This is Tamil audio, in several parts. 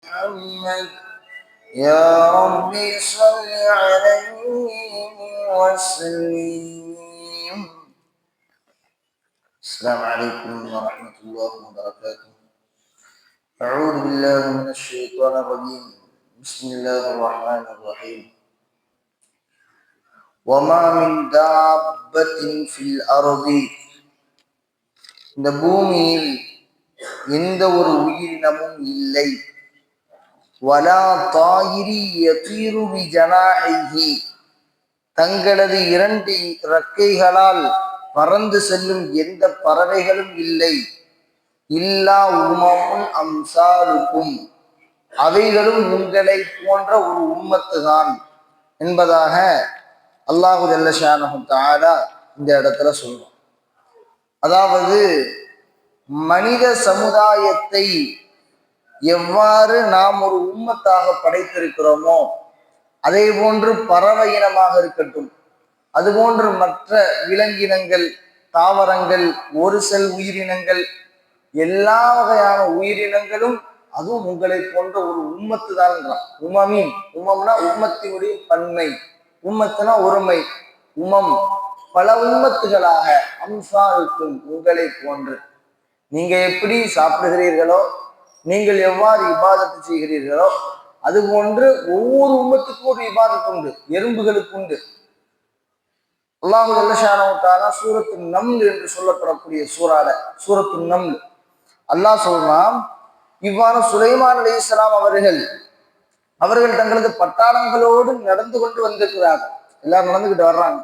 محمد يا رب صل عليه وسلم. السلام عليكم ورحمة الله وبركاته. أعوذ بالله من الشيطان الرجيم. بسم الله الرحمن الرحيم. وما من دابة في الأرض. இந்த பூமியில் எந்த ஒரு உயிரினமும் இல்லை. வலா தாயிரி யதீரு பிஜனாஹிஹி, தங்களது இரண்டு இறக்கைகளால் பறந்து செல்லும் எந்த பறவைகளும் இல்லை. இல்லா உமமுன் அம்சாலுக்கும், அவைகளும் உங்களை போன்ற ஒரு உம்மத்து தான் என்பதாக அல்லாஹு ஜல்ல ஷானஹு தஆலா இந்த இடத்துல சொல்றோம். அதாவது மனித சமுதாயத்தை எவ்வாறு நாம் ஒரு உம்மத்தாக படைத்திருக்கிறோமோ அதே போன்று பறவை இனமாக இருக்கட்டும், அதுபோன்று மற்ற விலங்கினங்கள், தாவரங்கள், ஒரு செல் உயிரினங்கள், எல்லா வகையான உயிரினங்களும் அதுவும் உங்களை போன்ற ஒரு உம்மத்து தான். உமமின், உமம்னா உம்மத்தினுடைய பன்மை, உம்மத்துனா ஒருமை, உமம் பல உம்மத்துகளாக, அம்சாலுக்கும் உங்களை போன்று. நீங்க எப்படி சாப்பிடுகிறீர்களோ, நீங்கள் எவ்வாறு இபாதத்து செய்கிறீர்களோ அதுபோன்று ஒவ்வொரு உம்மத்துக்கும் ஒரு இபாதத்து உண்டு, எறும்புகளுக்கு உண்டு. அல்லாஹு ஜல்ல ஷானஹு தஆலா சூரத்து நம்ல் என்று சொல்லப்படக்கூடிய சூரத்து நம்ல் அல்லாஹ் சொல்றான், இவ்வாறு சுலைமான் அலைஹிஸ்ஸலாம் அவர்கள் தங்களது பட்டாளங்களோடு நடந்து கொண்டு வந்திருக்கிறார்கள். எல்லாரும் நடந்துகிட்டு வர்றாங்க.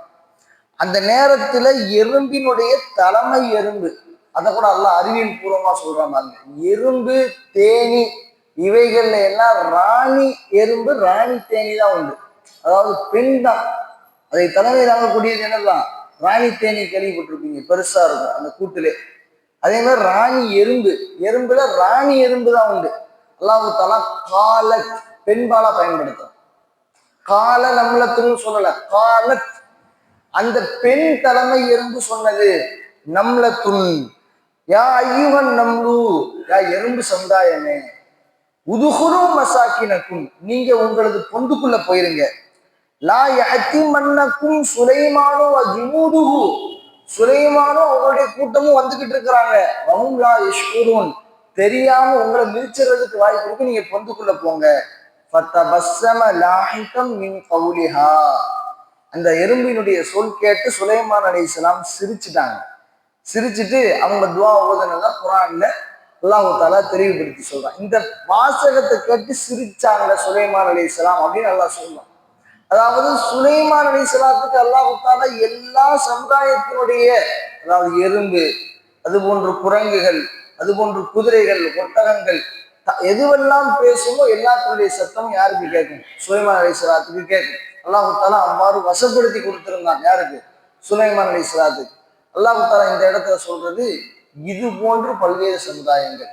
அந்த நேரத்துல எறும்பினுடைய தலைமை எறும்பு, அதை கூட அல்லாஹ் அறிவியல் பூர்வமா சொல்றாங்க. எறும்பு, தேனி இவைகள்ல எல்லாம் ராணி எறும்பு, ராணி தேனி தான் உண்டு. அதாவது பெண் தான் அதை தலைமை தாங்கக்கூடியது. என்னதான் ராணி தேனி கேள்விப்பட்டிருப்பீங்க, பெருசா இருக்கும் அந்த கூட்டிலே. அதே மாதிரி ராணி எறும்புல ராணி எறும்பு தான் உண்டு. அல்லாஹு தஆலா கால பெண்பாலா பயன்படுத்தும். கால நம்மளத்துன்னு சொல்லல, காலத் அந்த பெண் தலைமை எறும்பு சொன்னது. நம்லத்துன் யா ஐயுகன் நம்லு, யா எறும்பு சமுதாயமே, உதுகுரு மசாக்கினக்கும், நீங்க உங்களது பொந்துக்குள்ள போயிருங்க. லா யஹ்திமன்னக்கும் சுலைமானு வ ஜுனூதுஹு, சுலைமானும் அவங்களுடைய கூட்டமும் வந்துகிட்டு இருக்கிறாங்க. வஹும் லா யஷ்குரூன், தெரியாம உங்களை மிதிச்சறதுக்கு வாய்ப்பு இருக்கு, நீங்க பொந்துக்குள்ள போங்க. ஃபதபஸ்ஸம லாஹிகம் மின் கௌலிஹா, அந்த எறும்பினுடைய சொல் கேட்டு சுலைமான் அலைஹிஸ்ஸலாம் சிரிச்சுட்டாங்க. சிரிச்சுட்டு அவங்க துவா ஓதுனதான் குர்ஆன்ல அல்லாஹ் தஆலா தெளிவுபடுத்தி சொல்றான். இந்த வாசகத்தை கேட்டு சிரிச்சாங்க சுலைமான் அலைஹிஸ்ஸலாம் அப்படின்னு அல்லாஹ் சொல்றான். அதாவது சுலைமான் அலைஹிஸ்ஸலாத்துக்கு அல்லாஹ் தஆலா எல்லா சமுதாயத்தினுடைய, அதாவது எறும்பு, அதுபோன்று குரங்குகள், அதுபோன்று குதிரைகள், ஒட்டகங்கள், எதுவெல்லாம் பேசுமோ எல்லாத்தினுடைய சத்தமும் யாருக்கு கேட்கும்? சுலைமான் அலைஹிஸ்ஸலாத்துக்கு கேட்கும். அல்லாஹ் தஆலா அவ்வாறு வசப்படுத்தி கொடுத்திருந்தான். யாருக்கு? சுலைமான் அலைஹிஸ்ஸலாத்துக்கு. அல்லாஹ் தஆலா இந்த இடத்துல சொல்றது, இது போன்று பல்வேறு சமுதாயங்கள்,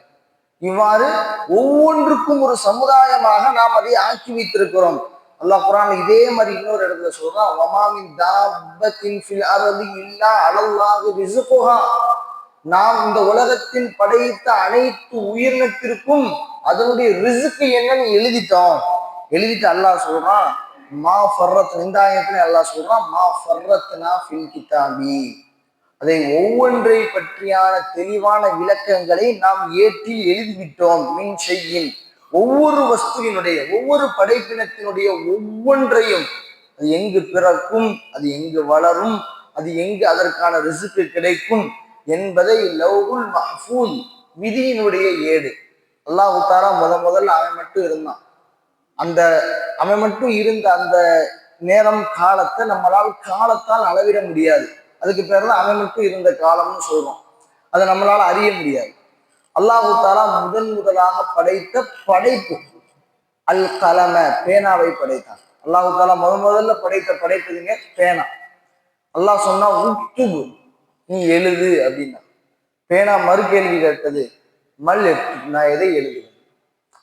இவ்வாறு ஒவ்வொன்றுக்கும் ஒரு சமுதாயமாக நாம் அதை ஆக்கி வைத்திருக்கிறோம். அல்லாஹ் குர்ஆன்ல இதே மாதிரி இன்னொரு இடத்துல சொல்றான், வமா மின் தாபத்தின் ஃபில் அர்தி இல்லா அலல்லாஹு ரிஸ்குஹா, நாம் இந்த உலகத்தில் படைத்த அனைத்து உயிரினத்திற்கும் அதனுடைய ரிஸ்க் என்னன்னு எழுதிட்டு அல்லாஹ் சொல்றான், மா ஃபர்ரத், இந்த ஆயத்துல அல்லாஹ் சொல்றான், மா ஃபர்ரத்னா ஃபில் கிதாபி, அதை ஒவ்வொன்றை பற்றியான தெளிவான விளக்கங்களை நாம் ஏற்றில் எழுதிவிட்டோம். மின் ஷையின், ஒவ்வொரு வஸ்துவினுடைய, ஒவ்வொரு படைப்பினத்தினுடைய ஒவ்வொன்றையும், அது எங்கு பிறக்கும், அது எங்கு வளரும், அது எங்கு அதற்கான ரிஸ்க் கிடைக்கும் என்பதை லவ்ஹுல் மஹ்ஃபூஸ், விதியினுடைய ஏடு. அல்லாஹ் தஆலா முதல்ல அவன் மட்டும் இருந்தான். அவன் மட்டும் இருந்த அந்த நேரம், காலத்தை நம்மளால் காலத்தால் அளவிட முடியாது. அதுக்கு பேர் தான் அவன் மட்டும் இருந்த காலம்னு சொல்றோம். அதை நம்மளால அறிய முடியாது. அல்லாஹ் தஆலா முதலாக படைத்த படைப்பு அல் கலம, பேனாவை படைத்தான். அல்லாஹ் தஆலா முதல்ல படைத்த படைப்புங்க பேனா. அல்லாஹ் சொன்னா உக்துபு, நீ எழுது அப்படின்னா. பேனா மறு கேள்வி கேட்டது, மல், நான் எதை எழுதுவேன்?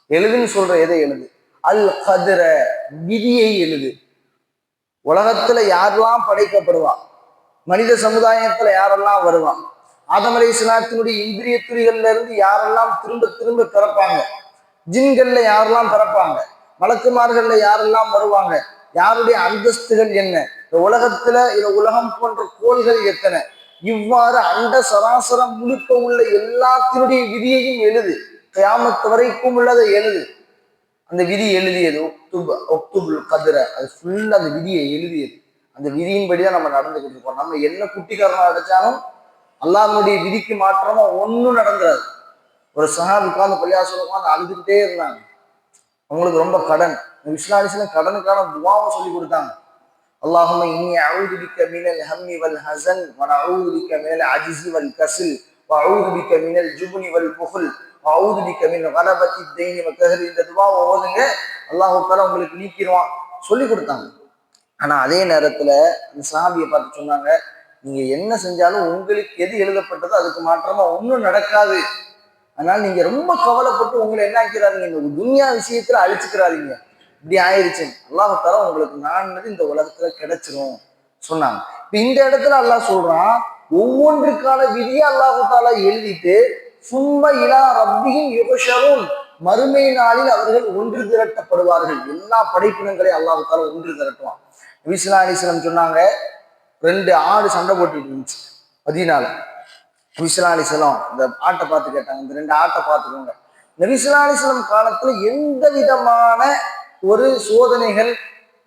எழுதுன்னு சொல்ற, எதை எழுது? அல் கதிர, விதியை எழுது. உலகத்துல யாரெல்லாம் படைக்கப்படுவான், மனித சமுதாயத்துல யாரெல்லாம் வருவான், ஆதம் அலைஹிஸ்ஸலாத்தினுடைய இந்திரிய துளிகள்ல இருந்து யாரெல்லாம் திரும்ப திரும்ப பிறப்பாங்க, ஜின்கள்ல யாரெல்லாம் பிறப்பாங்க, மலக்குமார்கள்ல யாரெல்லாம் வருவாங்க, யாருடைய அந்தஸ்துகள் என்ன, இந்த உலகத்துல இந்த உலகம் போன்ற கோள்கள் எத்தனை, இவ்வாறு அண்ட சராசரம் முழுக்க உள்ள எல்லாத்தினுடைய விதியையும் எழுது, கியாமத்து வரைக்கும் உள்ளதை எழுது. அந்த விதி எழுதியது ஒக்துபுல் கதிர, அது ஃபுல்லா அந்த விதியை எழுதியது. அந்த விதியின்படிதான் நம்ம நடந்துகிட்டு இருக்கோம். நம்ம என்ன குட்டிக்காரனா அடைச்சாலும் அல்லாஹ்வுடைய விதிக்கு மாற்றமா ஒன்றும் நடந்துடாது. ஒரு சஹாபி உட்கார்ந்து பள்ளியாசல் உட்கார்ந்து அழுதுகிட்டே இருந்தாங்க. அவங்களுக்கு ரொம்ப கடன். இஸ்லாமிஸ்ல கடனுக்கான துவாவை சொல்லி கொடுத்தாங்க. அல்லாஹும்ம இன்னி அஊது பிக்க மினல் ஹம்மி வல் ஹஸன் வ நஊது பிக்க மினல் அஜ்ஸி வல் கஸ்ல் வ அஊது பிக்க மினல் ஜுப்னி வல் புஹ்ல் வ அஊது பிக்க மின் கலபத்தி தைனி வ கஹ்ரி. இந்த துவாவை ஓதுங்க, அல்லாஹ் தஆலா உங்களுக்கு நீக்கிடுவான் சொல்லி கொடுத்தாங்க. ஆனா அதே நேரத்துல அந்த சஹாபியை பார்த்து சொன்னாங்க, நீங்க என்ன செஞ்சாலும் உங்களுக்கு எது எழுதப்பட்டதோ அதுக்கு மாற்றமா ஒன்றும் நடக்காது. அதனால நீங்க ரொம்ப கவலைப்பட்டு உங்களை என்ன ஆக்கிறாதீங்க, இந்த துன்யா விஷயத்துல அழிச்சுக்கிறாதீங்க. இப்படி ஆயிடுச்சு, அல்லாஹ் தஆலா உங்களுக்கு நானது இந்த உலகத்துல கிடைச்சிரும் சொன்னாங்க. இப்ப இந்த இடத்துல அல்லாஹ் சொல்றான், ஒவ்வொன்றுக்கான விதியை அல்லாஹ் தஆலா எழுதிட்டு சும்ம இலா ரப்பிஹிம் யுஹ்ஷரூன், மறுமை நாளில் அவர்கள் ஒன்று திரட்டப்படுவார்கள். எல்லா படைப்பினங்களையும் அல்லாஹ் தஆலா ஒன்று திரட்டுவான். நபி ஸல்லல்லாஹு அலைஹி வஸல்லம் சொன்னாங்க, 2 ஆடு சண்டை போட்டுட்டு இருந்துச்சு மதீனால. நபி ஸல்லல்லாஹு அலைஹி வஸல்லம் இந்த ஆட்டை பார்த்து கேட்டாங்க, இந்த 2 ஆட்டை பார்த்துக்கோங்க. நபி ஸல்லல்லாஹு அலைஹி வஸல்லம் காலத்துல எந்த விதமான ஒரு சோதனைகள்,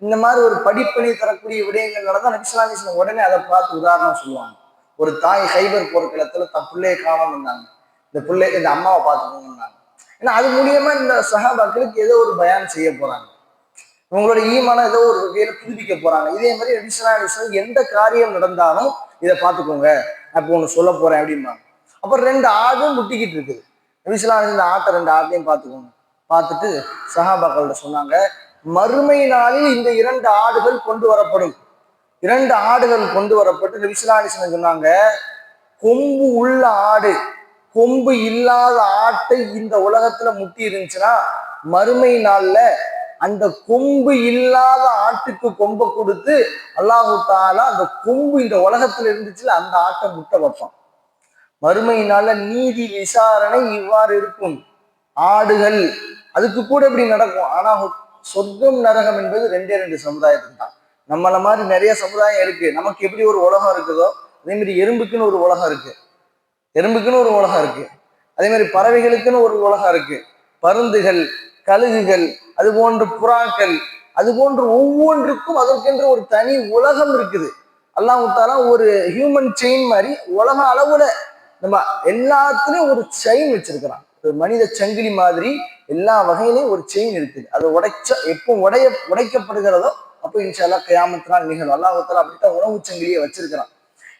இந்த மாதிரி ஒரு படிப்பினை தரக்கூடிய விடயங்கள் நடந்தா நபி ஸல்லல்லாஹு அலைஹி வஸல்லம் உடனே அதை பார்த்து உதாரணம் சொல்லுவாங்க. ஒரு தாய் ஹைபர் போர்க்களத்துல தன் பிள்ளையை காணாம இருந்தாங்க, இந்த பிள்ளைக்கு இந்த அம்மாவை பார்த்துக்கோங்கன்னாங்க. ஏன்னா அது மூலியமா இந்த சஹாபாக்களுக்கு ஏதோ ஒரு பயான் செய்ய போறாங்க, உங்களோட ஈமான ஏதோ ஒரு வகையில புதுப்பிக்க போறாங்க. இதே மாதிரி நபி ஸல்லல்லாஹு அலைஹி வஸல்லம் எந்த காரியம் நடந்தாலும் இதை பார்த்துக்கோங்க, அப்போ ஒன்று சொல்ல போறேன் அப்படிம்பாங்க. அப்புறம் 2 ஆடும் முட்டிக்கிட்டு இருக்குது. நபி ஸல்லல்லாஹு அலைஹி வஸல்லம் இந்த ஆட்டை 2 ஆட்டையும் பார்த்துக்கோங்க. பார்த்துட்டு சஹாபாக்கள்கிட்ட சொன்னாங்க, மறுமை நாளில் இந்த 2 ஆடுகள் கொண்டு வரப்படும். 2 ஆடுகள் கொண்டு வரப்பட்டு நபி ஸல்லல்லாஹு அலைஹி வஸல்லம் சொன்னாங்க, கொம்பு உள்ள ஆடு கொம்பு இல்லாத ஆட்டை இந்த உலகத்துல முட்டி இருந்துச்சுன்னா மறுமை நாள்ல அந்த கொம்பு இல்லாத ஆட்டுக்கு கொம்பை கொடுத்து அல்லாஹு தஆலா அந்த கொம்பு இந்த உலகத்துல இருந்துச்சுல அந்த ஆட்டை முட்டை வைப்பான். மறுமையினால நீதி விசாரணை இவ்வாறு இருக்கும். ஆடுகள் அதுக்கு கூட இப்படி நடக்கும். ஆனா சொர்க்கம் நரகம் என்பது 2 சமுதாயத்துக்கு தான். நம்மள மாதிரி நிறைய சமுதாயம் இருக்கு. நமக்கு எப்படி ஒரு உலகம் இருக்குதோ அதே மாதிரி எறும்புக்குன்னு ஒரு உலகம் இருக்கு, எறும்புக்குன்னு ஒரு உலகம் இருக்கு. அதே மாதிரி பறவைகளுக்குன்னு ஒரு உலகம் இருக்கு. பருந்துகள், கழுகுகள், அது போன்ற புறாக்கள், அது போன்ற ஒவ்வொன்றுக்கும் அதற்கென்று ஒரு தனி உலகம் இருக்குது. அல்லாஹ் தஆலா ஒரு ஹியூமன் செயின் மாதிரி உலக அளவுல நம்ம எல்லாத்துலயும் ஒரு செயின் வச்சிருக்கிறான். ஒரு மனித சங்கிலி மாதிரி எல்லா வகையிலையும் ஒரு செயின் இருக்குது. அது எப்போ உடைக்கப்படுகிறதோ அப்போ இன்ஷா அல்லாஹ் கியாமத் நாள் நிகழும். அல்லாஹ் தஆலா அப்படித்தான் உணவு சங்கிலியை வச்சிருக்கிறான்.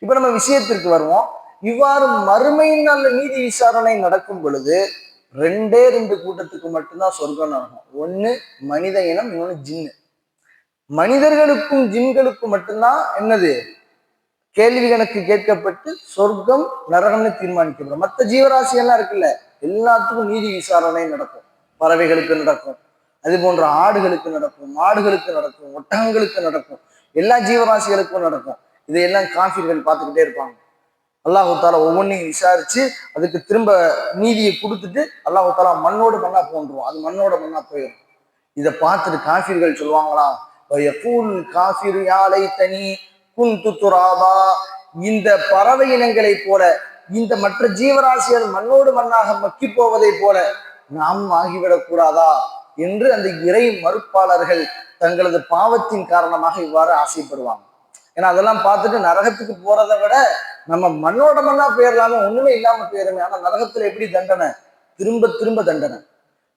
இப்ப நம்ம விஷயத்திற்கு வருவோம். இவ்வாறு மறுமை நாள்ல நீதி விசாரணை நடக்கும் பொழுது 2 கூட்டத்துக்கு மட்டும்தான் சொர்க்கம் நடக்கும். ஒண்ணு மனித இனம், இன்னொன்னு ஜின்னு. மனிதர்களுக்கும் ஜின்களுக்கும் மட்டும்தான் என்னது கேள்வி கணக்கு கேட்கப்பட்டு சொர்க்கம் நரகம்னு தீர்மானிக்கப்படும். மற்ற ஜீவராசி எல்லாம் இருக்குல்ல, எல்லாத்துக்கும் நீதி விசாரணை நடக்கும். பறவைகளுக்கு நடக்கும், அது போன்ற ஆடுகளுக்கு நடக்கும், மாடுகளுக்கு நடக்கும், ஒட்டகங்களுக்கு நடக்கும், எல்லா ஜீவராசிகளுக்கும் நடக்கும். இதையெல்லாம் காஃபிர்கள் பார்த்துக்கிட்டே இருப்பாங்க. அல்லாஹு தஆலா ஒவ்வொன்றையும் விசாரிச்சு அதுக்கு திரும்ப நீதியை கொடுத்துட்டு அல்லாஹு தஆலா மண்ணோடு மண்ணா போன்றுவோம், அது மண்ணோட மண்ணா போயிடும். இதை பார்த்துட்டு காஃபிர்கள் சொல்லுவாங்களாம், காஃபிர் யா லைத்தனி குன்து துராபா, இந்த பறவை இனங்களை போல இந்த மற்ற ஜீவராசிகள் மண்ணோடு மண்ணாக மக்கி போவதை போல நாம் ஆகிவிடக் கூடாதா என்று அந்த இறை மறுப்பாளர்கள் தங்களது பாவத்தின் காரணமாக இவ்வாறு ஆசைப்படுவாங்க. ஏன்னா அதெல்லாம் பார்த்துட்டு நரகத்துக்கு போறதை விட நம்ம மண்ணோட மண்ணா போயிடலாமே, ஒண்ணுமே இல்லாம போயிடுமே. ஆனா நரகத்துல எப்படி தண்டனை, திரும்ப திரும்ப தண்டனை.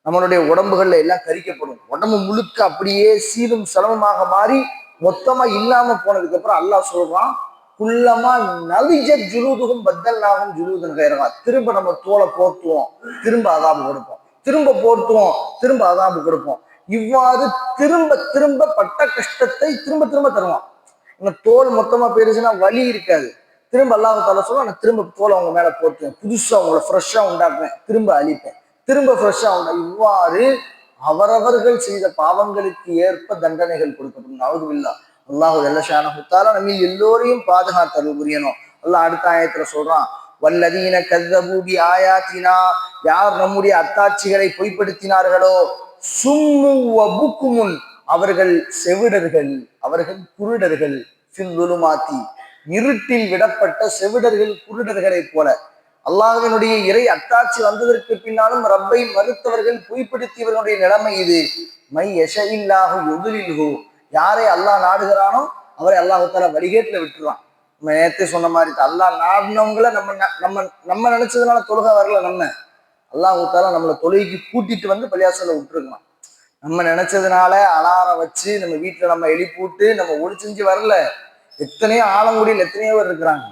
நம்மளுடைய உடம்புகள்ல எல்லாம் கரிக்கப்படும், உடம்பு முழுக்க அப்படியே சீரும் சலமுமாக மாறி மொத்தமா இல்லாம போனதுக்கு அப்புறம் அல்லாஹ் சொல்றான், குள்ளமா நலிஜ ஜுலூதுகும் பத்தல்னாகும் ஜுலூதுன் கைரகா, திரும்ப நம்ம தோலை போர்த்துவோம், திரும்ப அதாபு கொடுப்போம், திரும்ப போர்த்துவோம், திரும்ப அதாபு கொடுப்போம். இவ்வாறு திரும்ப திரும்ப பட்ட கஷ்டத்தை திரும்ப திரும்ப தருவான். தோல் மொத்தமா போயிருச்சுன்னா வலி இருக்காது. திரும்ப அல்லாஹ் தஆலா சொல்லுவான், நான் திரும்ப தோலை அவங்க மேல போட்டுவேன், புதுசா உங்களை ஃப்ரெஷ்ஷா உண்டாக்குவேன், திரும்ப அழிப்பேன், திரும்ப ஃப்ரெஷ்ஷா உண்டா. இவ்வாறு அவரவர்கள் செய்த பாவங்களுக்கு ஏற்ப தண்டனைகள் கொடுக்கப்படும். நவுதுபில்லாஹ். அல்லாஹ் ஜல்ல ஷானஹு தஆலா நம்ம எல்லோரையும் பாதுகாத்தல் புரியணும். அல்லாஹ் அடுத்த ஆயத்துல சொல்றான், வல்லதீன கஸ்ஸபூ பிஆயாத்தினா, யார் நம்முடைய அத்தாட்சிகளை பொய்ப்படுத்தினார்களோ, சும்மு வ புக்குமுன், அவர்கள் செவிடர்கள், அவர்கள் குருடர்கள், ஃபில் ظுலுமாத்தி, இருட்டில் விடப்பட்ட செவிடர்கள் குருடர்களைப் போல. அல்லாஹ்வினுடைய இறை அத்தாட்சி வந்ததற்கு பின்னாலும் ரப்பை மறுத்தவர்கள், பொய்ப்படுத்தியவர்களுடைய நிலைமை இது. மை யஷஇல்லாஹு யுதுலில்ஹு, யாரை அல்லாஹ் நாடுகிறானோ அவரை அல்லாஹ் தஆலா வழிகேட்டில் விட்டுருவான். நம்ம நேரத்தை சொன்ன மாதிரி அல்லாஹ் நாடினவங்களை நம்ம நம்ம நம்ம நினைச்சதுனால தொழுகை வரல, நம்ம அல்லாஹ் தஆலா நம்மளை தொழுகைக்கு கூட்டிட்டு வந்து பள்ளியாசல விட்டுருக்கலாம். நம்ம நினைச்சதுனால அலாரம் வச்சு நம்ம வீட்டுல நம்ம எழுப்பிவிட்டு நம்ம ஒளி செஞ்சு வரல. எத்தனையோ ஆலங்குடியில் எத்தனையோ பேர் இருக்கிறாங்க,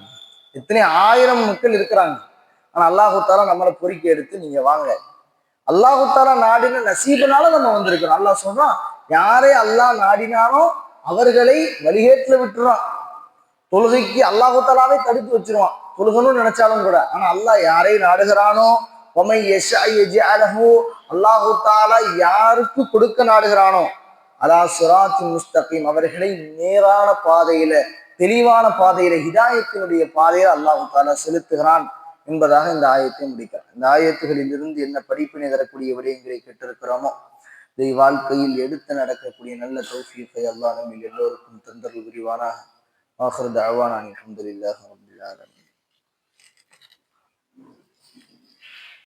எத்தனையோ ஆயிரம் மக்கள் இருக்கிறாங்க. ஆனா அல்லாஹு தஆலா நம்மளை பொறுக்கி எடுத்து நீங்க வாங்க, அல்லாஹு தஆலா நாடின நசீபனால நம்ம வந்திருக்கிறோம். அல்லாஹ் சொல்றான், யாரை அல்லாஹ் நாடினானோ அவர்களை வழிகேட்டுல விட்டுறான். தொழுகைக்கு அல்லாஹு தஆலாவே தடுத்து வச்சிருவான், தொழுகணும்னு நினைச்சாலும் கூட. ஆனா அல்லாஹ் யாரை நாடுகிறானோ, ஒமை யஷா யஜ்அலஹு, அல்லாஹு தஆலா யாருக்கு கொடுக்க நாடுகிறானோ, அலா சிராத்தின் முஸ்தகீம், அவர்களை நேரான பாதையில, தெளிவான பாதையில, ஹிதாயத்தினுடைய பாதையில அல்லாஹு தஆலா செலுத்துகிறான் என்பதாக இந்த ஆயத்தை முடிக்கிறார். இந்த ஆயத்துகளில் இருந்து என்ன படிப்பினை தரக்கூடிய விடயங்களை கேட்டிருக்கிறோமோ, இதை வாழ்க்கையில் எடுத்து நடக்கக்கூடிய நல்ல தௌஃபீகை அல்லாஹ் நம்மில் எல்லோருக்கும் தந்தருள் புரிவானாக. ஆகிரு தஅவானா அல்ஹம்துலில்லாஹி ரப்பில் ஆலமீன்.